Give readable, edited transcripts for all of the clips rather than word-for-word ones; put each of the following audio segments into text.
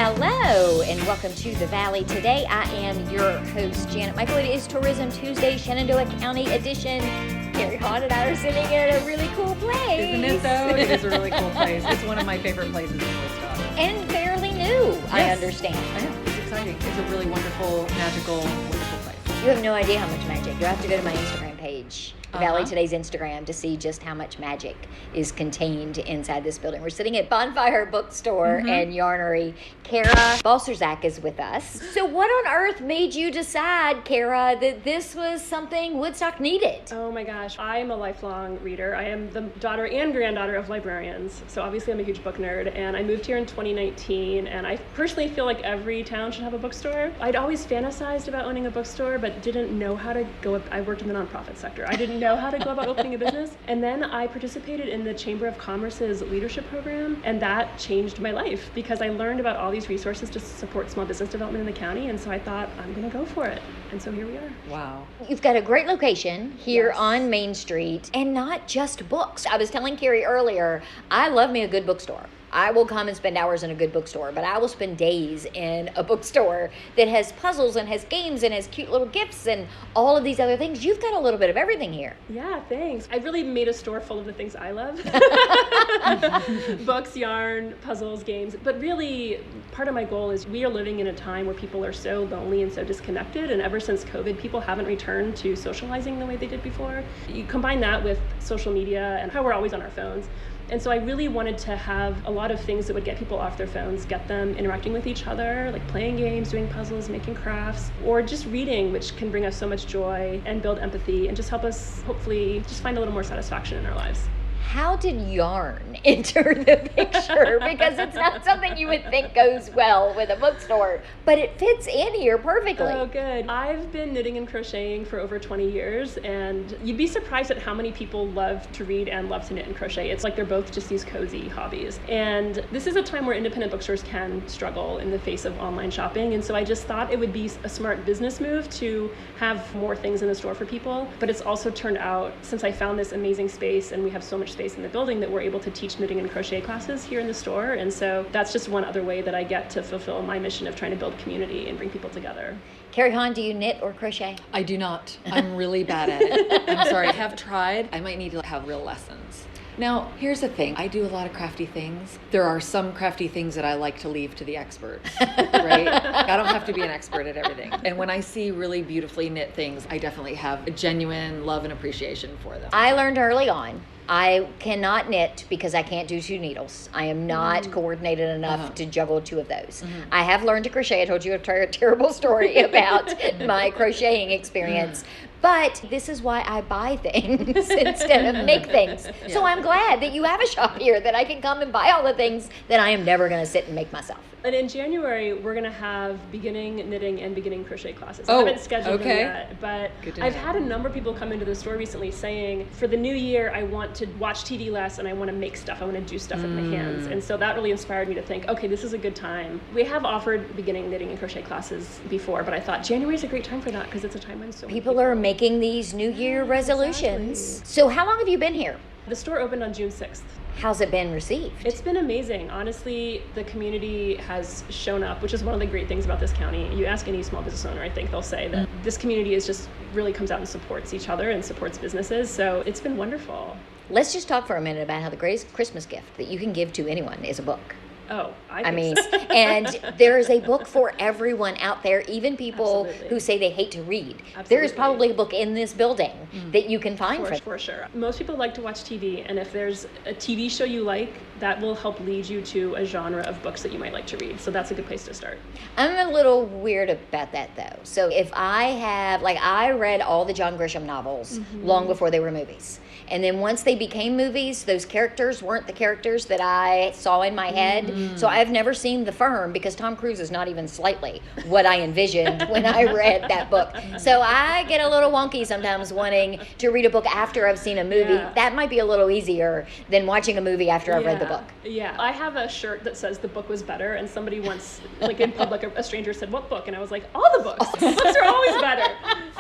Hello, and welcome to the Valley. Today, I am your host, Janet Michael. It is Tourism Tuesday, Shenandoah County edition. Carrie Hahn and I are sitting here in a really cool place. Isn't it, though? It is a really cool place. It's one of my favorite places in Woodstock. And fairly new, yes. I understand. I know. It's exciting. It's a really wonderful, magical, wonderful place. You have no idea how much magic. You have to go to my Instagram page, Valley Today's Instagram, to see just how much magic is contained inside this building. We're sitting at Bonfire Bookstore and Yarnery. Kara Balserzak is with us. So what on earth made you decide, Kara, that this was something Woodstock needed? Oh my gosh, I'm a lifelong reader. I am the daughter and granddaughter of librarians, so obviously I'm a huge book nerd, and I moved here in 2019, and I personally feel like every town should have a bookstore. I'd always fantasized about owning a bookstore, but didn't know how to go. I worked in the nonprofit sector. I didn't know how to go about opening a business, and then I participated in the Chamber of Commerce's leadership program, and that changed my life because I learned about all these resources to support small business development in the county, and so I thought, I'm going to go for it. And so here we are. Wow. You've got a great location here on Main Street, and not just books. I was telling Carrie earlier, I love me a good bookstore. I will come and spend hours in a good bookstore, but I will spend days in a bookstore that has puzzles and has games and has cute little gifts and all of these other things. You've got a little bit of everything here. Yeah, thanks. I really made a store full of the things I love. Books, yarn, puzzles, games. But really, part of my goal is we are living in a time where people are so lonely and so disconnected. And ever since COVID, people haven't returned to socializing the way they did before. You combine that with social media and how we're always on our phones. And so I really wanted to have a lot of things that would get people off their phones, get them interacting with each other, like playing games, doing puzzles, making crafts, or just reading, which can bring us so much joy and build empathy and just help us hopefully just find a little more satisfaction in our lives. How did yarn enter the picture? Because it's not something you would think goes well with a bookstore, but it fits in here perfectly. Oh, good. I've been knitting and crocheting for over 20 years, and you'd be surprised at how many people love to read and love to knit and crochet. It's like they're both just these cozy hobbies. And this is a time where independent bookstores can struggle in the face of online shopping, and so I just thought it would be a smart business move to have more things in the store for people. But it's also turned out, since I found this amazing space and we have so much space in the building, that we're able to teach knitting and crochet classes here in the store. And so that's just one other way that I get to fulfill my mission of trying to build community and bring people together. Carrie Hahn, do you knit or crochet? I do not. I'm really bad at it. I'm sorry. I have tried. I might need to have real lessons. Now, here's the thing. I do a lot of crafty things. There are some crafty things that I like to leave to the experts, right? I don't have to be an expert at everything. And when I see really beautifully knit things, I definitely have a genuine love and appreciation for them. I learned early on, I cannot knit because I can't do 2 needles. I am not coordinated enough to juggle 2 of those. I have learned to crochet. I told you a terrible story about my crocheting experience. But this is why I buy things instead of make things. Yeah. So I'm glad that you have a shop here that I can come and buy all the things that I am never going to sit and make myself. And in January, we're going to have beginning knitting and beginning crochet classes. I haven't scheduled them yet, but I've had a number of people come into the store recently saying, for the new year, I want to watch TV less and I want to make stuff. I want to do stuff with my hands. And so that really inspired me to think, okay, this is a good time. We have offered beginning knitting and crochet classes before, but I thought January is a great time for that because it's a time when so many people are making these New Year resolutions. Exactly. So how long have you been here? The store opened on June 6th. How's it been received? It's been amazing. Honestly, the community has shown up, which is one of the great things about this county. You ask any small business owner, I think they'll say that this community is just really comes out and supports each other and supports businesses. So it's been wonderful. Let's just talk for a minute about how the greatest Christmas gift that you can give to anyone is a book. Oh, I mean, and there is a book for everyone out there, even people who say they hate to read. There is probably a book in this building that you can find for sure. Most people like to watch TV, and if there's a TV show you like, that will help lead you to a genre of books that you might like to read. So that's a good place to start. I'm a little weird about that, though. So if I have, I read all the John Grisham novels long before they were movies. And then once they became movies, those characters weren't the characters that I saw in my head. So I've never seen The Firm because Tom Cruise is not even slightly what I envisioned when I read that book. So I get a little wonky sometimes wanting to read a book after I've seen a movie. Yeah. That might be a little easier than watching a movie after I've read the book. Yeah, I have a shirt that says the book was better, and somebody once, in public, a stranger said, "What book?" And I was like, all the books. Books are always better.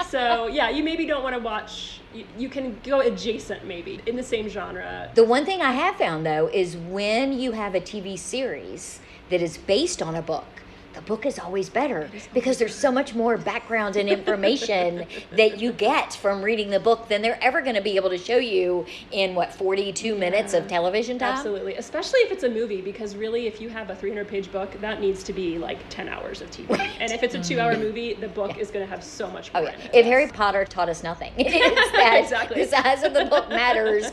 So yeah, you maybe don't want to watch, you can go adjacent maybe in the same genre. The one thing I have found though is when you have a TV series that is based on a book, the book is always better because there's so much more background and information that you get from reading the book than they're ever going to be able to show you in 42 minutes of television time. Absolutely, especially if it's a movie, because really if you have a 300-page book, that needs to be like 10 hours of TV. Right. And if it's a 2-hour movie, the book is going to have so much more in it. If Harry Potter taught us nothing, it is that Exactly. the size of the book matters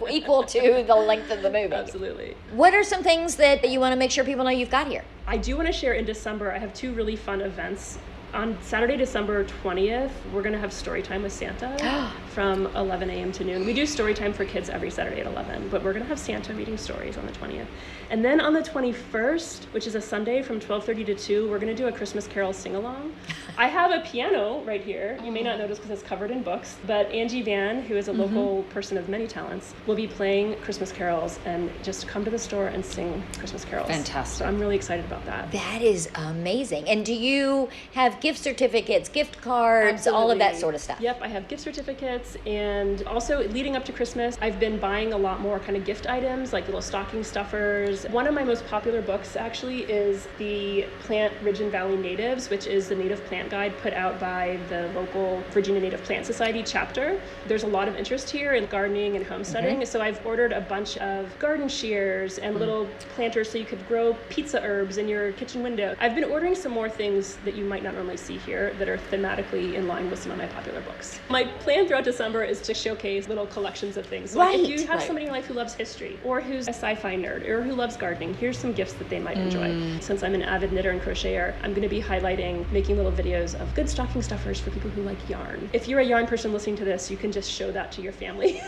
equal to the length of the movie. Absolutely. What are some things that you want to make sure people know you've got here? I do want to share in December, I have 2 really fun events. On Saturday, December 20th, we're going to have story time with Santa from 11 a.m. to noon. We do story time for kids every Saturday at 11, but we're going to have Santa reading stories on the 20th. And then on the 21st, which is a Sunday from 12:30 to 2, we're going to do a Christmas Carol sing-along. I have a piano right here. You may not notice because it's covered in books, but Angie Van, who is a local person of many talents, will be playing Christmas carols, and just come to the store and sing Christmas carols. Fantastic. So I'm really excited about that. That is amazing. And do you have gift certificates, gift cards, all of that sort of stuff? Yep, I have gift certificates, and also leading up to Christmas, I've been buying a lot more kind of gift items, like little stocking stuffers. One of my most popular books actually is the Plant Ridge and Valley Natives, which is the native plant guide put out by the local Virginia Native Plant Society chapter. There's a lot of interest here in gardening and homesteading, so I've ordered a bunch of garden shears and little planters so you could grow pizza herbs in your kitchen window. I've been ordering some more things that you might not normally see here that are thematically in line with some of my popular books. My plan throughout December is to showcase little collections of things. So if you have somebody in your life who loves history, or who's a sci-fi nerd, or who loves gardening, here's some gifts that they might enjoy. Since I'm an avid knitter and crocheter, I'm going to be highlighting making little videos of good stocking stuffers for people who like yarn. If you're a yarn person listening to this, you can just show that to your family.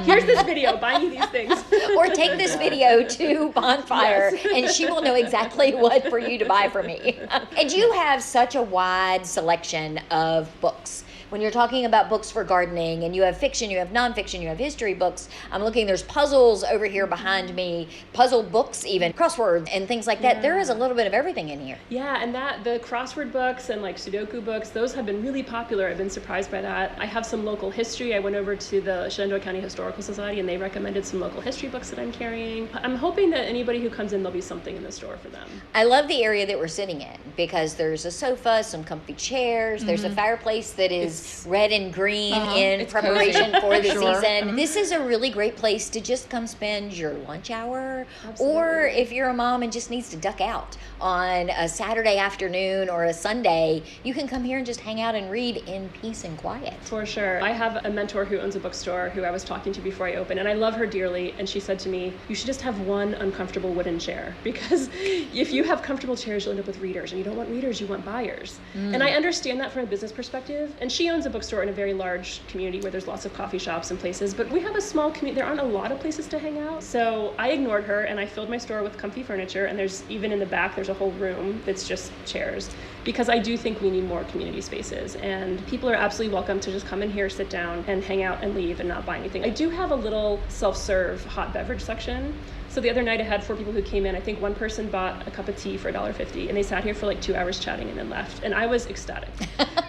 Here's this video, buy me these things. Or take this video to Bonfire, and she will know exactly what for you to buy for me. And you have such a wide selection of books. When you're talking about books for gardening, and you have fiction, you have nonfiction, you have history books. I'm looking, there's puzzles over here behind me, puzzle books even, crosswords and things like that. There is a little bit of everything in here. Yeah, and the crossword books and like Sudoku books, those have been really popular. I've been surprised by that. I have some local history. I went over to the Shenandoah County Historical Society, and they recommended some local history books that I'm carrying. I'm hoping that anybody who comes in, there'll be something in the store for them. I love the area that we're sitting in because there's a sofa, some comfy chairs, there's a fireplace that is red and green in preparation for the season. This is a really great place to just come spend your lunch hour. Absolutely. Or if you're a mom and just needs to duck out on a Saturday afternoon or a Sunday, you can come here and just hang out and read in peace and quiet. For sure. I have a mentor who owns a bookstore who I was talking to before I opened, and I love her dearly, and she said to me, you should just have one uncomfortable wooden chair, because if you have comfortable chairs, you'll end up with readers, and you don't want readers, you want buyers. And I understand that from a business perspective, and she owns a bookstore in a very large community where there's lots of coffee shops and places, but we have a small community. There aren't a lot of places to hang out. So I ignored her, and I filled my store with comfy furniture, and there's even in the back, there's a whole room that's just chairs, because I do think we need more community spaces, and people are absolutely welcome to just come in here, sit down, and hang out and leave and not buy anything. I do have a little self-serve hot beverage section. So the other night I had 4 people who came in. I think one person bought a cup of tea for $1.50, and they sat here for like 2 hours chatting and then left. And I was ecstatic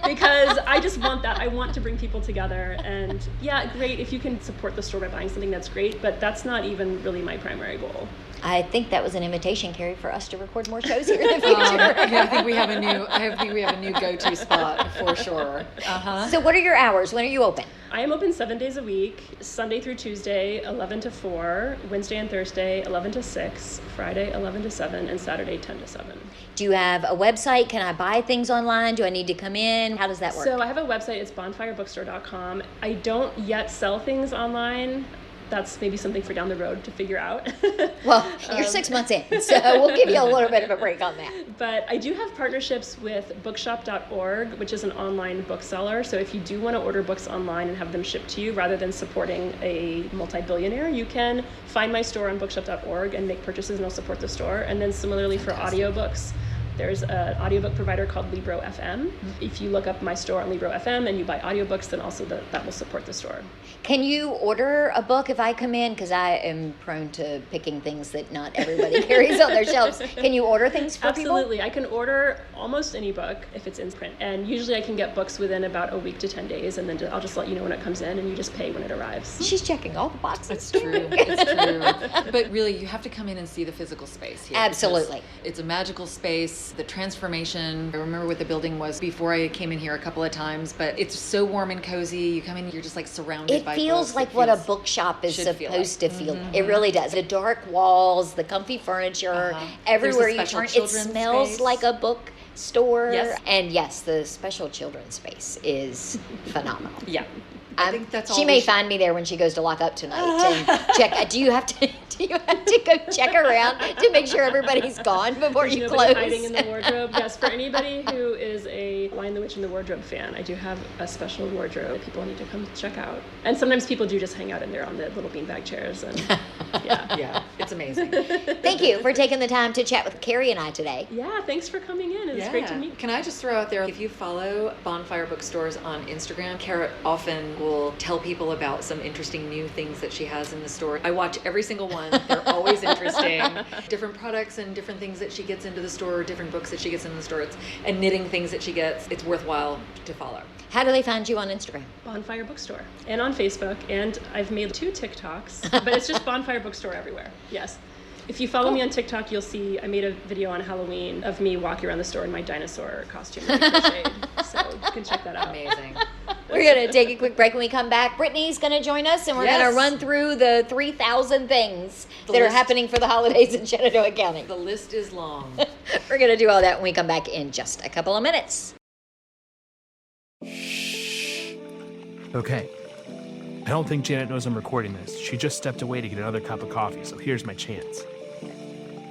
because I just want that. I want to bring people together. And yeah, great. If you can support the store by buying something, that's great. But that's not even really my primary goal. I think that was an invitation, Carrie, for us to record more shows here in the future. Yeah, I think we have a new go-to spot for sure. So what are your hours? When are you open? I am open 7 days a week, Sunday through Tuesday, 11 to 4, Wednesday and Thursday, 11 to 6, Friday, 11 to 7, and Saturday, 10 to 7. Do you have a website? Can I buy things online? Do I need to come in? How does that work? So I have a website. It's bonfirebookstore.com. I don't yet sell things online. That's maybe something for down the road to figure out. Well, you're 6 months in, so we'll give you a little bit of a break on that. But I do have partnerships with bookshop.org, which is an online bookseller. So if you do want to order books online and have them shipped to you, rather than supporting a multi-billionaire, you can find my store on bookshop.org and make purchases, and I'll support the store. And then similarly for audiobooks, There's an audiobook provider called Libro FM. If you look up my store on Libro FM and you buy audiobooks, then also that will support the store. Can you order a book if I come in? Because I am prone to picking things that not everybody carries on their shelves. Can you order things for people? Absolutely. I can order almost any book if it's in print. And usually I can get books within about a week to 10 days, and then I'll just let you know when it comes in, and you just pay when it arrives. She's checking all the boxes. It's true. It's true. But really, you have to come in and see the physical space here. Absolutely. It's a magical space. The transformation. I remember what the building was before I came in here a couple of times, but it's so warm and cozy. You come in, you're just like surrounded by books. It feels like what a bookshop is supposed to feel. It really does. The dark walls, the comfy furniture, everywhere you turn, it smells like a bookstore. Yes. And yes, the special children's space is phenomenal. Yeah. I think that's all she may find me there when she goes to lock up tonight and check. Do you have to go check around to make sure everybody's gone before you close? Hiding in the wardrobe. Yes, for anybody who is a Lion the Witch in the Wardrobe fan, I do have a special wardrobe that people need to come check out. And sometimes people do just hang out in there on the little beanbag chairs. And yeah, it's amazing. Thank you for taking the time to chat with Carrie and I today. Yeah, thanks for coming in. It was great to meet you. Can I just throw out there, if you follow Bonfire Bookstores on Instagram, Kara often will tell people about some interesting new things that she has in the store. I watch every single one. They're always interesting. Different products and different things that she gets into the store, different books that she gets into the store, and knitting things that she gets. It's worthwhile to follow. How do they find you on Instagram? Bonfire Bookstore. And on Facebook. And I've made 2 TikToks, but it's just Bonfire Bookstore everywhere. Yes. If you follow me on TikTok, you'll see I made a video on Halloween of me walking around the store in my dinosaur costume. So you can check that out. Amazing. We're going to take a quick break. When we come back, Brittany's going to join us, and we're going to run through the 3,000 things that are happening for the holidays in Shenandoah County. The list is long. We're going to do all that when we come back in just a couple of minutes. Okay. I don't think Janet knows I'm recording this. She just stepped away to get another cup of coffee, so here's my chance.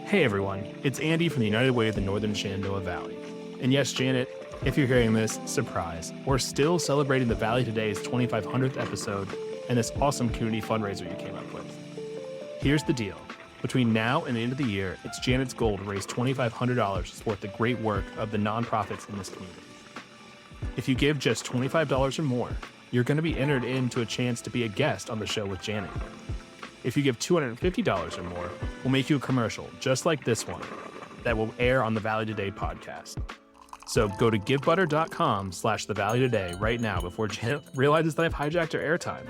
Hey everyone, it's Andy from the United Way of the Northern Shenandoah Valley. And yes, Janet, if you're hearing this, surprise. We're still celebrating the Valley Today's 2500th episode and this awesome community fundraiser you came up with. Here's the deal. Between now and the end of the year, it's Janet's goal to raise $2,500 to support the great work of the nonprofits in this community. If you give just $25 or more, you're going to be entered into a chance to be a guest on the show with Janet. If you give $250 or more, we'll make you a commercial just like this one that will air on the Valley Today podcast. So go to givebutter.com/The Valley Today right now before Janet realizes that I've hijacked her airtime.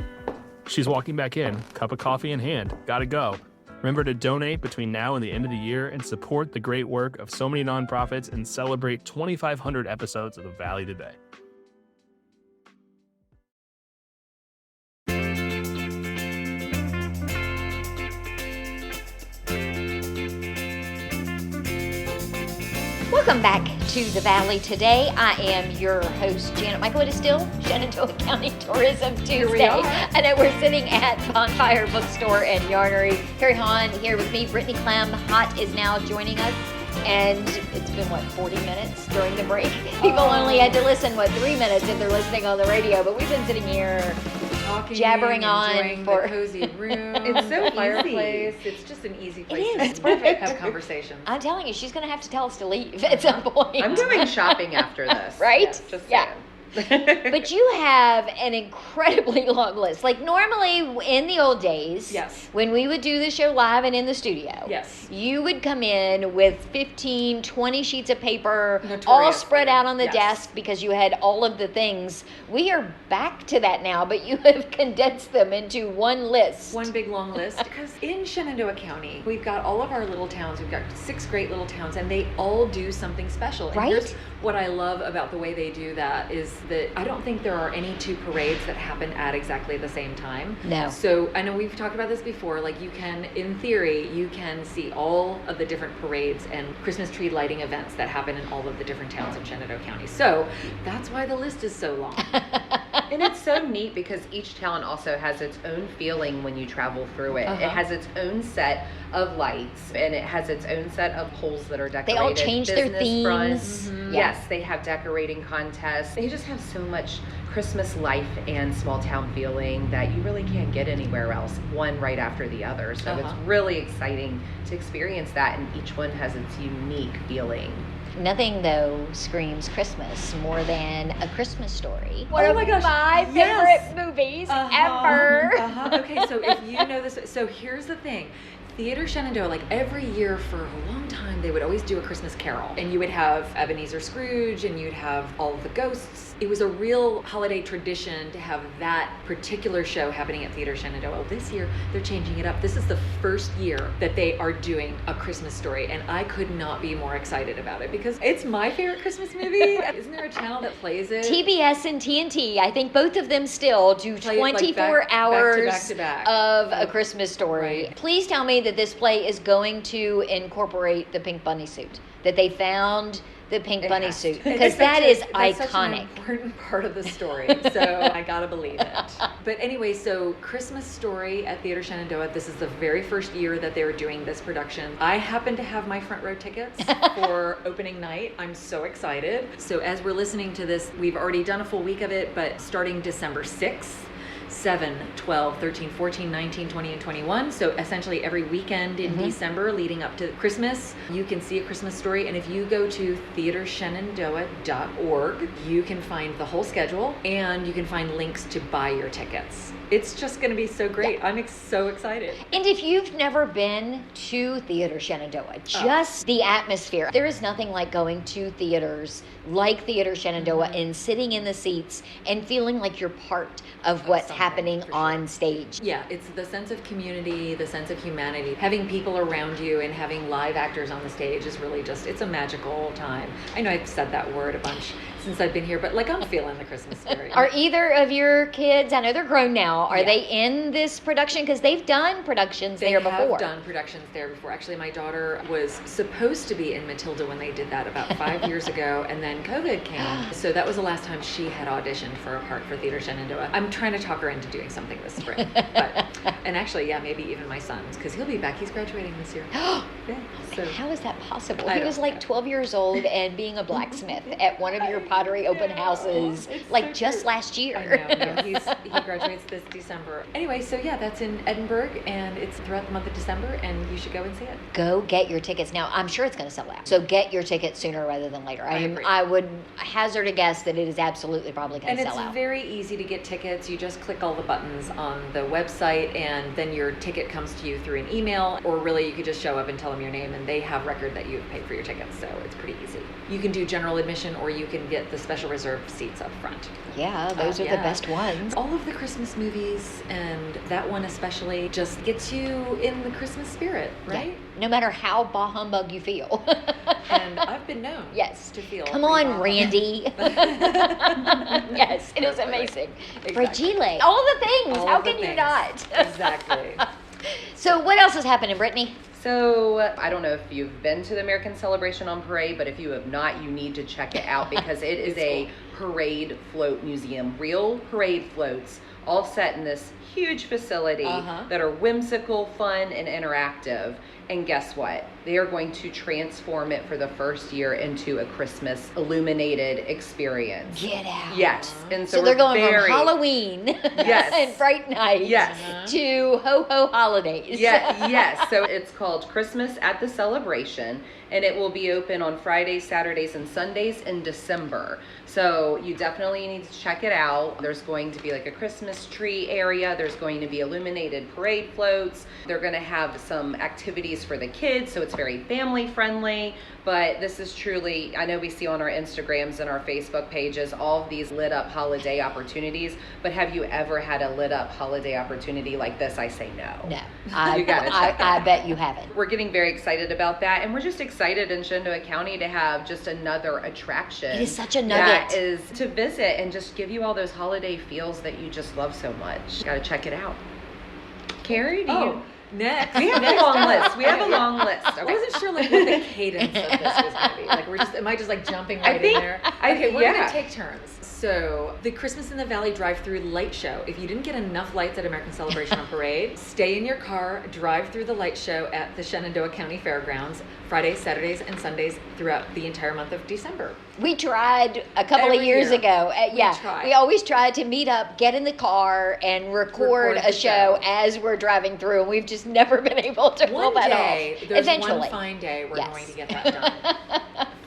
She's walking back in, cup of coffee in hand, gotta go. Remember to donate between now and the end of the year and support the great work of so many nonprofits and celebrate 2,500 episodes of The Valley Today. Welcome back to the Valley Today. I am your host, Janet Michael. It is still Shenandoah County Tourism Tuesday. I know we're sitting at Bonfire Bookstore and Yarnery. Carrie Hahn here with me. Brittany Clem Hott is now joining us. And it's been, 40 minutes during the break? People only had to listen, 3 minutes if they're listening on the radio. But we've been sitting here talking, jabbering on for the cozy room. It's so fireplace. It's just an easy place It's to perfect. have conversations. I'm telling you, she's going to have to tell us to leave at some point. I'm doing shopping after this. Right? Just yeah. saying. But you have an incredibly long list. Like normally in the old days, Yes. when we would do the show live and in the studio, Yes. you would come in with 15, 20 sheets of paper, all Notoriously. spread out on the Yes. desk because you had all of the things. We are back to that now, but you have condensed them into one list. One big long list. Because in Shenandoah County, we've got all of our little towns. We've got 6 great little towns, and they all do something special. And Right? here's what I love about the way they do that is that I don't think there are any 2 parades that happen at exactly the same time. No. So I know we've talked about this before. Like you can, in theory, you can see all of the different parades and Christmas tree lighting events that happen in all of the different towns in Shenandoah County. So that's why the list is so long. And it's so neat because each town also has its own feeling when you travel through it. It has its own set of lights and it has its own set of poles that are decorated. They all change their Business themes. fronts. Mhm. Yes, they have decorating contests. They just have so much Christmas life and small town feeling that you really can't get anywhere else, one right after the other. So it's really exciting to experience that, and each one has its unique feeling. Nothing, though, screams Christmas more than A Christmas Story. Oh my gosh, my yes. favorite movies ever. Okay, so if you know this, so here's the thing. Theater Shenandoah, like every year for a long time, they would always do a Christmas Carol. And you would have Ebenezer Scrooge and you'd have all of the ghosts. It was a real holiday tradition to have that particular show happening at Theater Shenandoah. Well, this year, they're changing it up. This is the first year that they are doing A Christmas Story. And I could not be more excited about it because it's my favorite Christmas movie. Isn't there a channel that plays it? TBS and TNT, I think both of them still do Play it, like, 24 hours back to back. of A Christmas Story. Right. Please tell me that this play is going to incorporate the pink bunny suit, that they found the pink bunny suit, because that is That's such an iconic. important part of the story, so I gotta believe it. But anyway, so Christmas Story at Theater Shenandoah, this is the very first year that they were doing this production. I happen to have my front row tickets for opening night. I'm so excited. So as we're listening to this, we've already done a full week of it, but starting December 6th, 7, 12, 13, 14, 19, 20, and 21. So essentially every weekend in December leading up to Christmas, you can see A Christmas Story. And if you go to theatershenandoah.org, you can find the whole schedule and you can find links to buy your tickets. It's just going to be so great. Yeah. I'm so excited. And if you've never been to Theater Shenandoah, just the atmosphere. There is nothing like going to theaters like Theater Shenandoah and sitting in the seats and feeling like you're part of what's happening on stage. Yeah, it's the sense of community, the sense of humanity. Having people around you and having live actors on the stage is really just, it's a magical time. I know I've said that word a bunch since I've been here, but like I'm feeling the Christmas spirit. Are either of your kids, I know they're grown now, are they in this production? Because they've done productions there before. They have done productions there before. Actually, my daughter was supposed to be in Matilda when they did that about 5 years ago, and then COVID came. So that was the last time she had auditioned for a part for Theater Shenandoah. I'm trying to talk her into doing something this spring. And actually, yeah, maybe even my son's, because he'll be back. He's graduating this year. Yeah, so. How is that possible? He was like 12 years old and being a blacksmith at one of your pottery open houses, like so just last year. I know. No, he graduates this December. Anyway, so yeah, that's in Edinburgh, and it's throughout the month of December, and you should go and see it. Go get your tickets. Now, I'm sure it's going to sell out. So get your tickets sooner rather than later. I agree. I would hazard a guess that it is absolutely probably going to sell out. And it's very easy to get tickets. You just click all the buttons on the website, and then your ticket comes to you through an email, or really you could just show up and tell them your name, and they have record that you've paid for your tickets, so it's pretty easy. You can do general admission, or you can get the special reserved seats up front. Yeah, those are the best ones. All of the Christmas movies, and that one especially, just gets you in the Christmas spirit, right? Yeah. No matter how bah humbug you feel. And I've been known to feel. Come on, Randy. Yes, it is amazing. Fragile. All the things. How can you not? Exactly. So what else is happening, Brittany? So I don't know if you've been to the American Celebration on Parade, but if you have not, you need to check it out because it is a parade float museum. Real parade floats, all set in this huge facility that are whimsical, fun, and interactive. And guess what? They are going to transform it for the first year into a Christmas illuminated experience. Get out. Yes. And so they're going from Halloween and Fright Night to Ho-Ho Holidays. Yes. So it's called Christmas at the Celebration, and it will be open on Fridays, Saturdays, and Sundays in December. So you definitely need to check it out. There's going to be like a Christmas tree area. There's going to be illuminated parade floats. They're going to have some activities for the kids, so it's very family friendly. But this is truly, I know we see on our Instagrams and our Facebook pages all of these lit up holiday opportunities, but have you ever had a lit up holiday opportunity like this? I say no. No. You gotta check I bet you haven't. We're getting very excited about that, and we're just excited in Shenandoah County to have just another attraction. It is such a nugget. That is to visit and just give you all those holiday feels that you just love so much. Gotta check it out. Carrie, do you? Next. We have a long list. We have a long list. I wasn't sure like what the cadence of this was going to be. Like am I just like jumping right in there? Okay, we're going to take turns. So the Christmas in the Valley drive-through light show. If you didn't get enough lights at American Celebration on Parade, stay in your car, drive through the light show at the Shenandoah County Fairgrounds, Fridays, Saturdays, and Sundays throughout the entire month of December. We tried a couple of years ago. We always try to meet up, get in the car, and record a show as we're driving through, and we've just never been able to pull that off. There's one fine day we're going to get that done.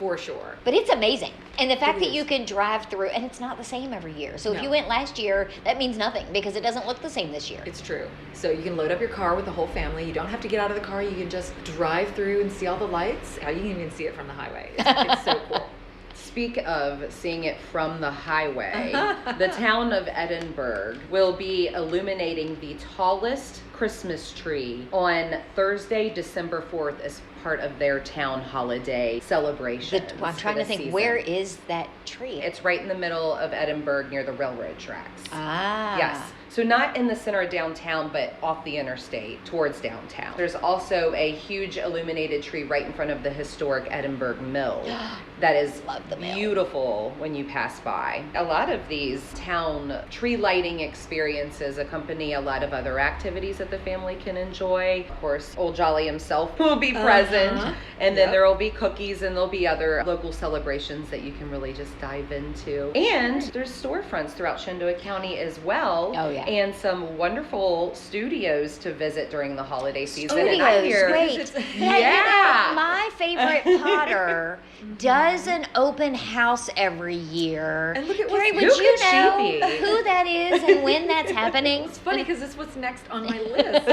For sure. But it's amazing. And the fact It that you is. can drive through, and it's not the same every year. So if No. you went last year, that means nothing because it doesn't look the same this year. It's true. So you can load up your car with the whole family. You don't have to get out of the car. You can just drive through and see all the lights. You can even see it from the highway. It's so cool. Speak of seeing it from the highway, the town of Edinburgh will be illuminating the tallest Christmas tree on Thursday, December 4th as part of their town holiday celebration. I'm trying to think, where is that tree? It's right in the middle of Edinburgh near the railroad tracks. Ah. Yes. So not in the center of downtown, but off the interstate towards downtown. There's also a huge illuminated tree right in front of the historic Edinburgh Mill that is Love the mill. beautiful when you pass by. A lot of these town tree lighting experiences accompany a lot of other activities that the family can enjoy. Of course, Old Jolly himself will be present. And then there will be cookies and there'll be other local celebrations that you can really just dive into. And there's storefronts throughout Shenandoah County as well. Oh, yeah. And some wonderful studios to visit during the holiday season. Studios, And I hear, wait. Yeah. My favorite Potter does an open house every year. And look at Carrie, what's- would who you could she know be? who that is and when that's happening? It's funny because it's what's next on my list.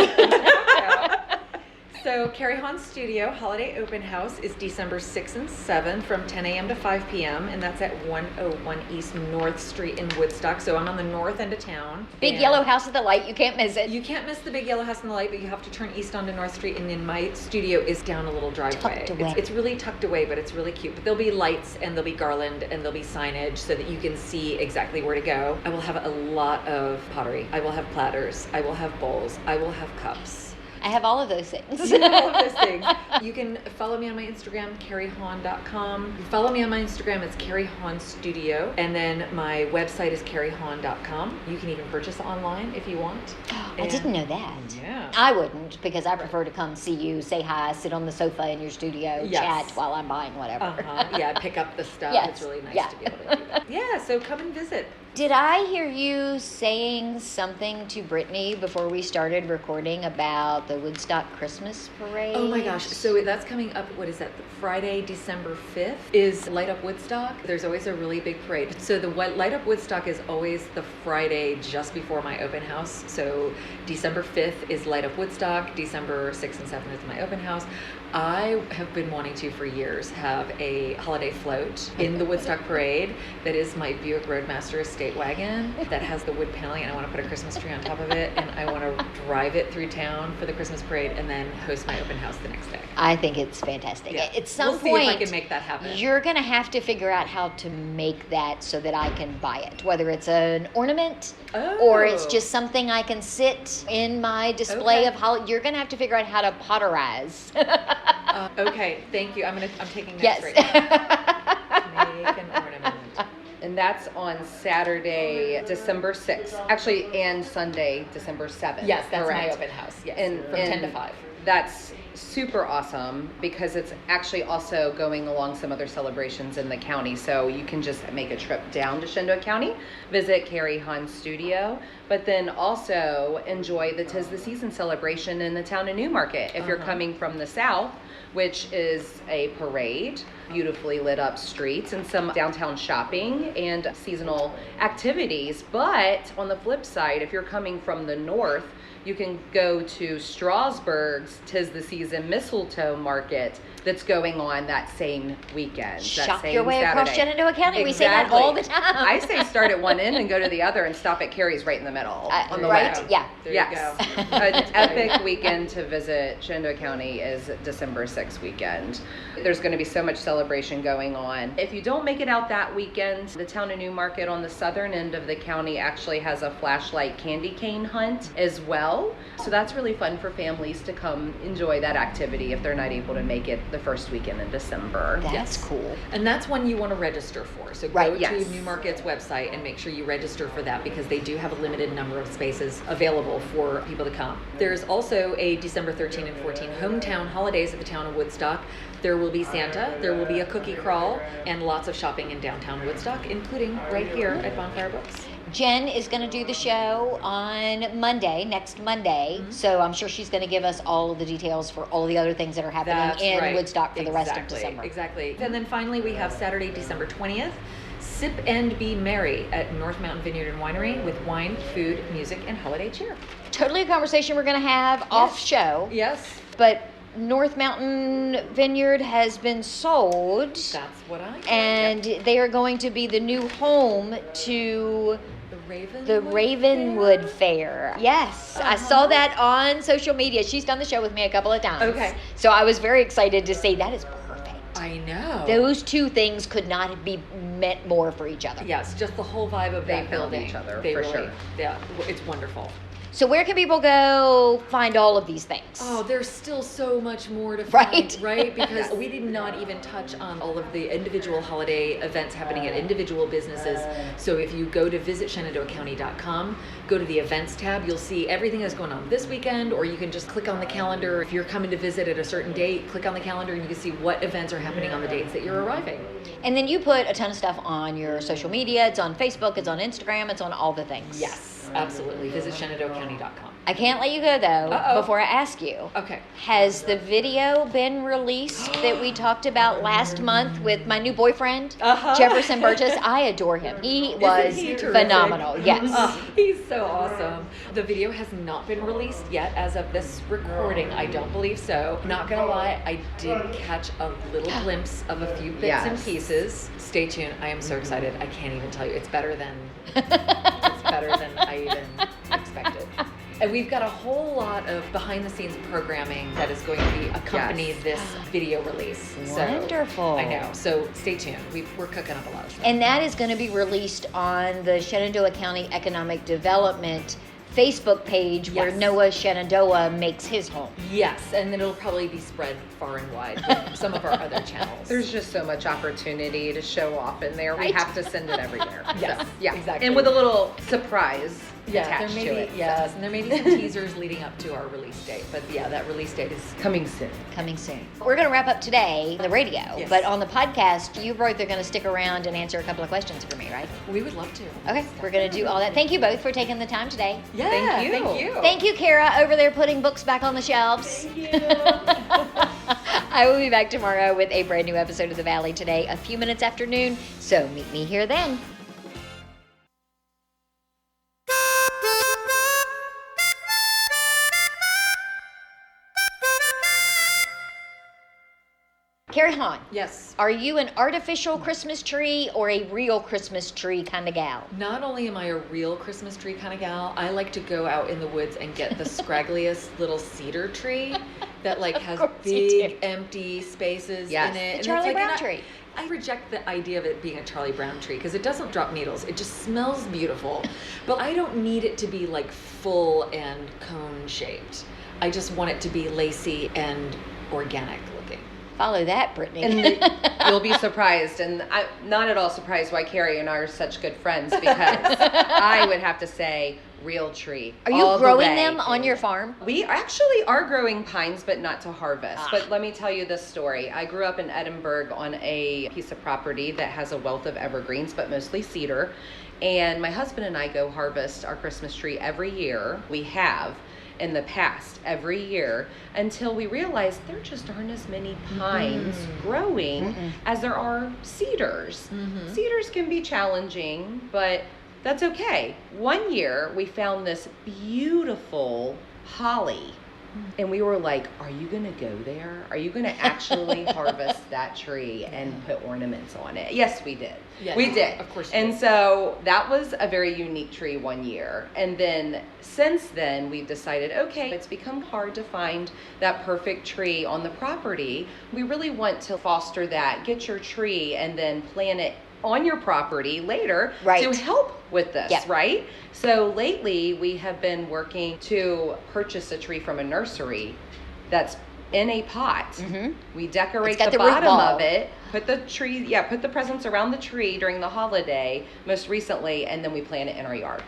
So Carrie Hahn's Studio Holiday Open House is December 6th and 7th from 10 a.m. to 5 p.m. and that's at 101 East North Street in Woodstock. So I'm on the north end of town. Big And yellow house with the light, you can't miss it. You can't miss the big yellow house in the light, but you have to turn east onto North Street, and then my studio is down a little driveway. Tucked away. It's really tucked away, but it's really cute. But there'll be lights, and there'll be garland, and there'll be signage so that you can see exactly where to go. I will have a lot of pottery. I will have platters. I will have bowls. I will have cups. I have all of those things. All of those things. You can follow me on my Instagram, carriehahn.com. Follow me on my Instagram, it's Carrie Hahn Studio. And then my website is carriehahn.com. You can even purchase online if you want. I didn't know that. Yeah. I wouldn't because I prefer to come see you, say hi, sit on the sofa in your studio, Yes. chat while I'm buying whatever. Yeah, pick up the stuff. Yes. It's really nice Yeah. to be able to do that. Yeah, so come and visit. Did I hear you saying something to Brittany before we started recording about the Woodstock Christmas parade? Oh my gosh. So that's coming up, what is that? Friday, December 5th is Light Up Woodstock. There's always a really big parade. So the Light Up Woodstock is always the Friday just before my open house. So December 5th is Light Up Woodstock. December 6th and 7th is my open house. I have been wanting to for years have a holiday float in the Woodstock parade that is my Buick Roadmaster estate wagon that has the wood paneling, and I want to put a Christmas tree on top of it, and I want to drive it through town for the Christmas parade and then host my open house the next day. I think it's fantastic. Yeah. At some We'll see point, if I can make that happen. you're going to have to figure out how to make that so that I can buy it, whether it's an ornament or it's Oh. just something I can sit in my display Okay. of You're going to have to figure out how to potterize. Okay, thank you. I'm taking notes Yes. right now. Make an ornament. And that's on Saturday, December 6th. Actually, and Sunday, December 7th. Yes, that's Correct. my open house. Yes, And from 10 to 5. That's super awesome because it's actually also going along some other celebrations in the county. So you can just make a trip down to Shenandoah County, visit Carrie Hahn's Studio, but then also enjoy the 'Tis the Season celebration in the town of Newmarket. If you're coming from the south, which is a parade, beautifully lit up streets, and some downtown shopping and seasonal activities. But on the flip side, if you're coming from the north, you can go to Strasburg's 'Tis the Season Mistletoe Market that's going on that same weekend. that Shop same your way across Saturday. Shenandoah County. We say that Exactly. all the time. I say start at one end and go to the other and stop at Carrie's right in the middle on the right? way. Yeah. There Yes. you go. An epic weekend to visit Shenandoah County is December 6th weekend. There's going to be so much celebration going on. If you don't make it out that weekend, the town of Newmarket on the southern end of the county actually has a flashlight candy cane hunt as well. So that's really fun for families to come enjoy that activity if they're not able to make it the first weekend in December. That's Yes. cool. And that's one you want to register for. So Right, go yes. to Newmarket's website and make sure you register for that because they do have a limited number of spaces available for people to come. There's also a December 13 and 14 hometown holidays at the town of Woodstock. There will be Santa, there will be a cookie crawl, and lots of shopping in downtown Woodstock, including right here at Bonfire Books. Jen is going to do the show on Monday, next Monday. So I'm sure she's going to give us all of the details for all the other things that are happening in Woodstock for the rest of December. Exactly. And then finally, we have Saturday, December 20th. Sip and Be Merry at North Mountain Vineyard and Winery with wine, food, music, and holiday cheer. Totally a conversation we're going to have off show. Yes. But North Mountain Vineyard has been sold. That's what I heard. And they are going to be the new home to the Ravenwood Fair. Yes, I saw that on social media. She's done the show with me a couple of times. Okay. So I was very excited to say that is perfect. I know. Those two things could not be meant more for each other. Yes, just the whole vibe of that building. Each other, they for really, sure. Yeah, it's wonderful. So where can people go find all of these things? Oh, there's still so much more to find, Right? right? Because we did not even touch on all of the individual holiday events happening at individual businesses. So if you go to visitshenandoahcounty.com, go to the events tab, you'll see everything that's going on this weekend, or you can just click on the calendar. If you're coming to visit at a certain date, click on the calendar and you can see what events are happening on the dates that you're arriving. And then you put a ton of stuff on your social media. It's on Facebook, it's on Instagram, it's on all the things. Yes, absolutely. Visit ShenandoahCounty.com. I can't let you go though before I ask you. Okay. Has the video been released that we talked about last month with my new boyfriend, Jefferson Burgess? I adore him. He was phenomenal. Yes. He's so awesome. The video has not been released yet as of this recording. I don't believe so. Not gonna lie, I did catch a little glimpse of a few bits and pieces. Stay tuned. I am so excited. I can't even tell you. It's better than I even expected. And we've got a whole lot of behind-the-scenes programming that is going to be accompany this video release. Wonderful. So, I know. So stay tuned. We're cooking up a lot of stuff. And that is going to be released on the Shenandoah County Economic Development Facebook page where Noah Shenandoah makes his home. Yes, and then it'll probably be spread far and wide with some of our other channels. There's just so much opportunity to show off in there. We have to send it everywhere. Yes, so, yeah, exactly. And with a little surprise attached there may to be, it. Yes, and there may be some teasers leading up to our release date. But yeah, that release date is coming soon. Coming soon. We're going to wrap up today on the radio, but on the podcast, you both are going to stick around and answer a couple of questions for me, right? We would love to. Okay, we're going to do all that. Thank you both for taking the time today. Yeah, thank you. Thank you. Thank you, Kara, over there putting books back on the shelves. Thank you. I will be back tomorrow with a brand new episode of The Valley today, a few minutes after noon, so meet me here then. Carrie Hahn. Yes. Are you an artificial Christmas tree or a real Christmas tree kind of gal? Not only am I a real Christmas tree kind of gal, I like to go out in the woods and get the scraggliest little cedar tree that like has big empty spaces in it. The Charlie Brown tree. I reject the idea of it being a Charlie Brown tree because it doesn't drop needles. It just smells beautiful. But I don't need it to be like full and cone shaped. I just want it to be lacy and organic looking. Follow that, Brittany. And you'll be surprised, and I'm not at all surprised why Carrie and I are such good friends, because I would have to say real tree. Are you growing them on your farm? We actually are growing pines, but not to harvest. But let me tell you this story. I grew up in Edinburgh on a piece of property that has a wealth of evergreens, but mostly cedar. And my husband and I go harvest our Christmas tree every year. We have in the past every year until we realized there just aren't as many pines growing as there are cedars. Cedars can be challenging, but that's okay. One year we found this beautiful holly and we were like, are you gonna go there? Are you gonna actually harvest that tree and put ornaments on it? Yes, we did. Yeah, we did. Of course. And so that was a very unique tree one year. And then since then, we've decided, okay, it's become hard to find that perfect tree on the property. We really want to foster that. Get your tree and then plant it on your property later to help with this, right? So lately, we have been working to purchase a tree from a nursery that's in a pot. We decorate the bottom of it, put the tree, put the presents around the tree during the holiday, most recently, and then we plant it in our yard.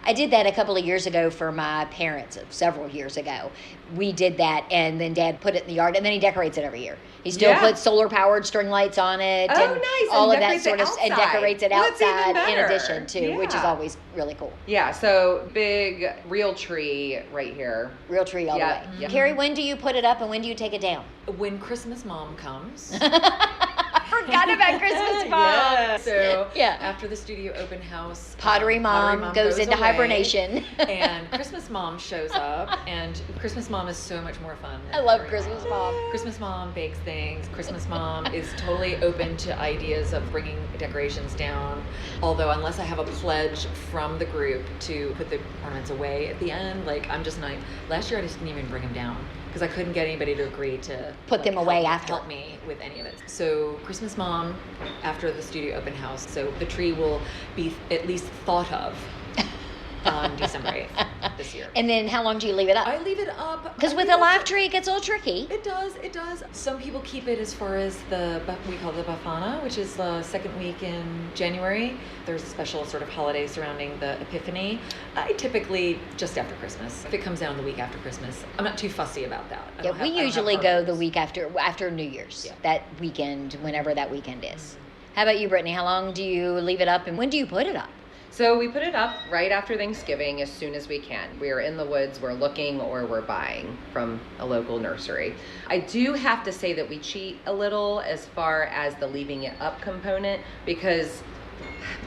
I did that a couple of years ago for my parents, several years ago. We did that, and then Dad put it in the yard, and then he decorates it every year. He still puts solar-powered string lights on it, Oh, and nice. all And of that decorates sort it of, and outside. decorates it Well, that's even outside in better. addition too, which is Yeah. always really cool. Yeah, so big real tree right here. Real tree all Yeah, the way. yeah. Carrie, when do you put it up and when do you take it down? When Christmas Mom comes. I forgot about Christmas Mom. Yeah. So Yeah. after the studio open house, Pottery Mom goes into away, hibernation. and Christmas Mom shows up, and Christmas Mom is so much more fun. I than love Pottery Christmas Mom. Christmas Mom bakes things. Christmas Mom is totally open to ideas of bringing decorations down. Although, unless I have a pledge from the group to put the ornaments away at the end, like I'm just not. Last year, I just didn't even bring them down because I couldn't get anybody to agree to Put them away after. help me with any of it. So Christmas Mom after the studio open house. So the tree will be at least thought of on December 8th this year. And then how long do you leave it up? I leave it up Because with a live tree, it gets a little tricky. It does. Some people keep it as far as we call the Bafana, which is the second week in January. There's a special sort of holiday surrounding the Epiphany. I typically just after Christmas. If it comes down the week after Christmas, I'm not too fussy about that. I Yeah, don't have- we I don't have usually go preference. the week after New Year's, Yeah. that weekend, whenever that weekend is. How about you, Brittany? How long do you leave it up and when do you put it up? So we put it up right after Thanksgiving as soon as we can. We're in the woods, we're looking, or we're buying from a local nursery. I do have to say that we cheat a little as far as the leaving it up component because,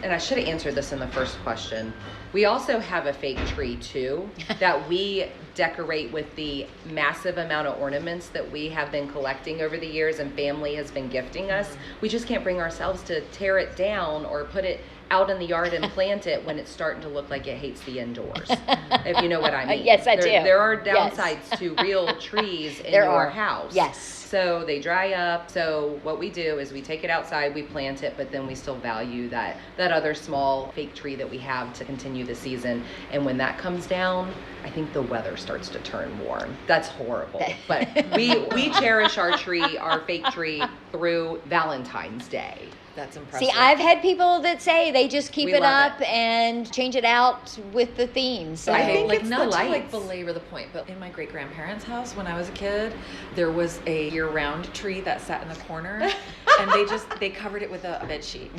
and I should have answered this in the first question, we also have a fake tree too that we decorate with the massive amount of ornaments that we have been collecting over the years and family has been gifting us. We just can't bring ourselves to tear it down or put it out in the yard and plant it when it's starting to look like it hates the indoors. If you know what I mean. Yes, I do. There are Yes. downsides to real trees in There your are. house. Yes. So they dry up. So what we do is we take it outside, we plant it, but then we still value that other small fake tree that we have to continue the season. And when that comes down, I think the weather starts to turn warm. That's horrible. But we cherish our tree, our fake tree, through Valentine's Day. That's impressive. See, I've had people that say they just keep We it love up and change it out with the theme. So I think like it's not the to like lights. belabor the point, but in my great grandparents' house when I was a kid, there was a year-round tree that sat in the corner, and they covered it with a bed sheet.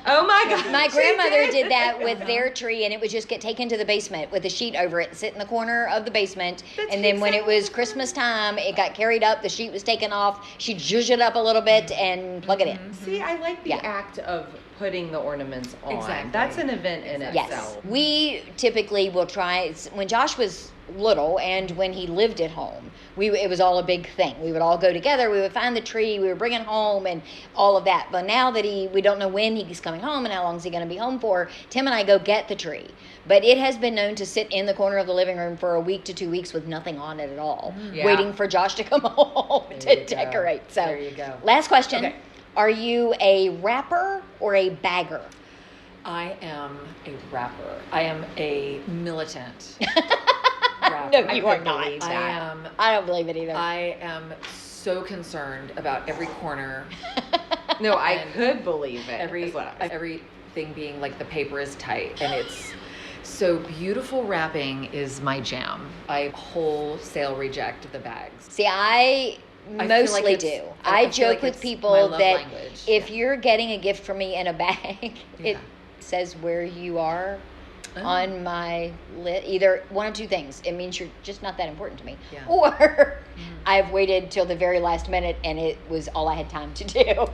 Oh my God. my she grandmother did that with their tree, and it would just get taken to the basement with a sheet over it, sit in the corner of the basement. That's And then when it was exactly Christmas time, it got carried up, the sheet was taken off, she'd zhuzh it up a little bit and plug it in. See, I like the Yeah. act of putting the ornaments on. Exactly. That's an event in Yes. itself. We typically will try, when Josh was little and when he lived at home, it was all a big thing. We would all go together, we would find the tree, we would bring it home and all of that. But now that we don't know when he's coming home and how long is he going to be home for, Tim and I go get the tree. But it has been known to sit in the corner of the living room for a week to 2 weeks with nothing on it at all, Yeah. waiting for Josh to come home There to you go. decorate. So There you go. last question. Okay. Are you a wrapper or a bagger? I am a rapper. I am a militant rapper. No, you I are couldn't not. believe I that. am. I don't believe it either. I am so concerned about every corner, No, I And could believe it. is what I was- everything being like the paper is tight and it's so beautiful. Wrapping is my jam. I wholesale reject the bags. See, I I feel mostly like do. it's- I I feel joke like with it's people my love that language. if you're getting a gift from me in a bag, it Yeah. says where you are Oh. on my list. Either one of two things. It means you're just not that important to me. Yeah. Or I've waited till the very last minute and it was all I had time to do.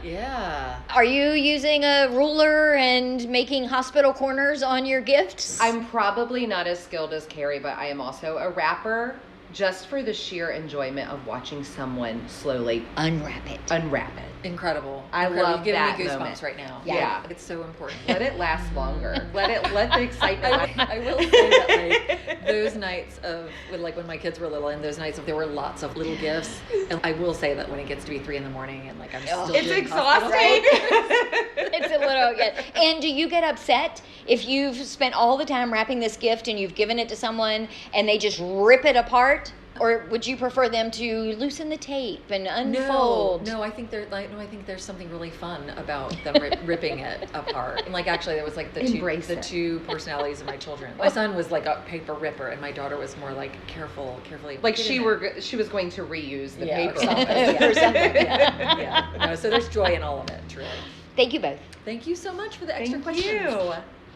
Yeah. Are you using a ruler and making hospital corners on your gifts? I'm probably not as skilled as Carrie, but I am also a rapper just for the sheer enjoyment of watching someone slowly Unwrap it. unwrap it. Incredible. I Incredible. love You're giving that me goosebumps moment. right now. Yeah. It's so important. Let it last longer. Let the excitement. I will say that like those nights of when my kids were little and those nights of there were lots of little gifts, and I will say that when it gets to be 3 a.m. and like I'm still It's doing exhausting. It's a little, yeah. And do you get upset if you've spent all the time wrapping this gift and you've given it to someone and they just rip it apart? Or would you prefer them to loosen the tape and unfold? No, I think I think there's something really fun about them ripping it apart. And like actually, there was like the two personalities of my children. My son was like a paper ripper, and my daughter was more like carefully. Like she was going to reuse the paper. Or something. Or something. Yeah. No, so there's joy in all of it, truly. Thank you both. Thank you so much for the extra Thank questions. you.